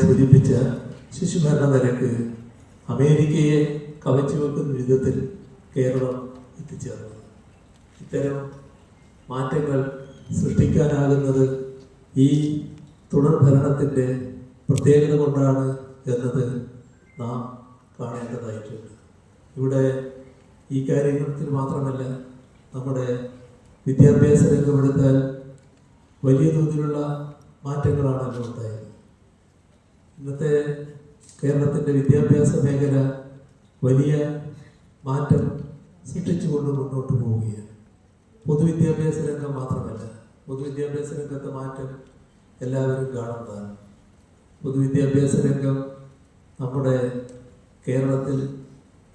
സൂചിപ്പിച്ച ശിശുമരണ നിരക്ക് അമേരിക്കയെ കവച്ചു വെക്കുന്ന വിധത്തിൽ കേരളം എത്തിച്ചേർന്നത്. ഇത്തരം മാറ്റങ്ങൾ സൃഷ്ടിക്കാനാകുന്നത് ഈ തുടർ ഭരണത്തിൻ്റെ പ്രത്യേകത കൊണ്ടാണ് എന്നത് നാം കാണേണ്ടതായിട്ടുണ്ട്. ഇവിടെ ഈ കാര്യത്തിൽ മാത്രമല്ല, നമ്മുടെ വിദ്യാഭ്യാസ രംഗമെടുത്താൽ വലിയ തോതിലുള്ള മാറ്റങ്ങളാണല്ലോ ഉണ്ടായത്. ഇന്നത്തെ കേരളത്തിൻ്റെ വിദ്യാഭ്യാസ മേഖല വലിയ മാറ്റം സൃഷ്ടിച്ചുകൊണ്ട് മുന്നോട്ട് പോവുകയാണ്. പൊതുവിദ്യാഭ്യാസ രംഗം മാത്രമല്ല, പൊതുവിദ്യാഭ്യാസ രംഗത്തെ മാറ്റം എല്ലാവരും കാണുന്നതാണ്. പൊതുവിദ്യാഭ്യാസ രംഗം നമ്മുടെ കേരളത്തിൽ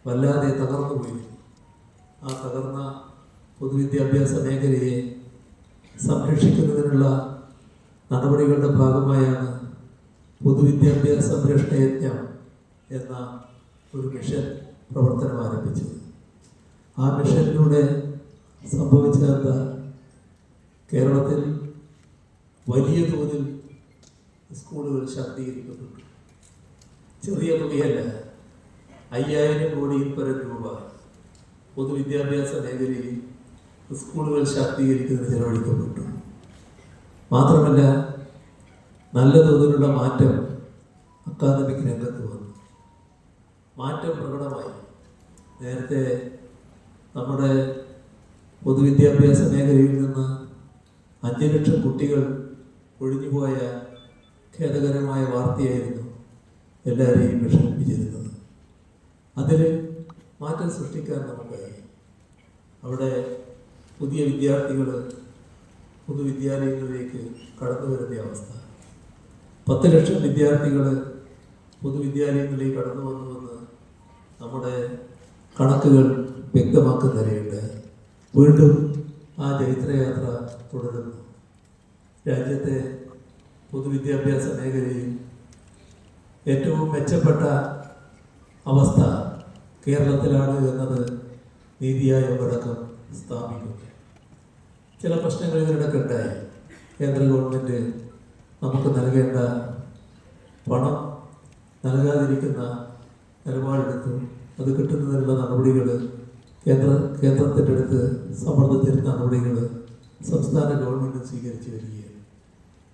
വല്ലാതെ തകർന്നു പോയി. ആ തകർന്ന പൊതുവിദ്യാഭ്യാസ മേഖലയെ സംരക്ഷിക്കുന്നതിനുള്ള നടപടികളുടെ ഭാഗമായാണ് പൊതുവിദ്യാഭ്യാസ സംരക്ഷണ യജ്ഞം എന്ന ഒരു മിഷൻ പ്രവർത്തനം ആരംഭിച്ചത്. ആ മിഷനിലൂടെ സംഭവിച്ചത് കേരളത്തിൽ വലിയ തോതിൽ സ്കൂളുകൾ ശാക്തീകരിക്കപ്പെട്ടു. ചെറിയ തുകയല്ല, 5000 കോടിയിൽ പരം രൂപ പൊതുവിദ്യാഭ്യാസ മേഖലയിൽ സ്കൂളുകൾ ശാക്തീകരിക്കുന്നതിന് ചെലവഴിക്കപ്പെട്ടു. മാത്രമല്ല, നല്ല തോതിലുള്ള മാറ്റം അക്കാദമിക് രംഗത്ത് വന്നു. മാറ്റം പ്രകടമായി. നേരത്തെ നമ്മുടെ പൊതുവിദ്യാഭ്യാസ മേഖലയിൽ നിന്ന് 5 ലക്ഷം കുട്ടികൾ ഒഴിഞ്ഞുപോയ ഖേദകരമായ വാർത്തയായിരുന്നു എല്ലാവരെയും വിഷമിപ്പിച്ചിരുന്നത്. അതിൽ മാറ്റം സൃഷ്ടിക്കാൻ നമുക്കായി. അവിടെ പുതിയ വിദ്യാർത്ഥികൾ പൊതുവിദ്യാലയങ്ങളിലേക്ക് കടന്നു വരുന്ന അവസ്ഥ. 10 ലക്ഷം വിദ്യാർത്ഥികൾ പൊതുവിദ്യാലയങ്ങളിലേക്ക് കടന്നു വന്നുവെന്ന് നമ്മുടെ കണക്കുകൾ വ്യക്തമാക്കുന്നവരുണ്ട്. വീണ്ടും ആ ചൈത്രയാത്ര തുടരുന്നു. രാജ്യത്തെ പൊതുവിദ്യാഭ്യാസ മേഖലയിൽ ഏറ്റവും മെച്ചപ്പെട്ട അവസ്ഥ കേരളത്തിലാണ് എന്നത് നീതി ആയോഗ് അടക്കം സ്ഥാപിക്കുന്നു. ചില പ്രശ്നങ്ങൾ ഇതിനിടയ്ക്ക് ഉണ്ടായി. കേന്ദ്ര ഗവൺമെൻറ് നമുക്ക് നൽകേണ്ട പണം നൽകാതിരിക്കുന്ന നിലപാടെടുത്തു. അത് കിട്ടുന്നതിനുള്ള നടപടികൾ കേന്ദ്രത്തിൻ്റെ അടുത്ത് സമ്മർദ്ദത്തിൻ്റെ നടപടികൾ സംസ്ഥാന ഗവൺമെൻറ് സ്വീകരിച്ചു വരികയാണ്.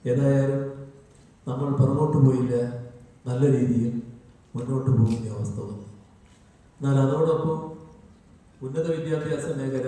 ഏതായാലും നമ്മൾ പുറകോട്ട് പോയില്ല, നല്ല രീതിയിൽ മുന്നോട്ട് പോകുന്ന അവസ്ഥ വന്നു. എന്നാൽ അതോടൊപ്പം ഉന്നത വിദ്യാഭ്യാസ മേഖല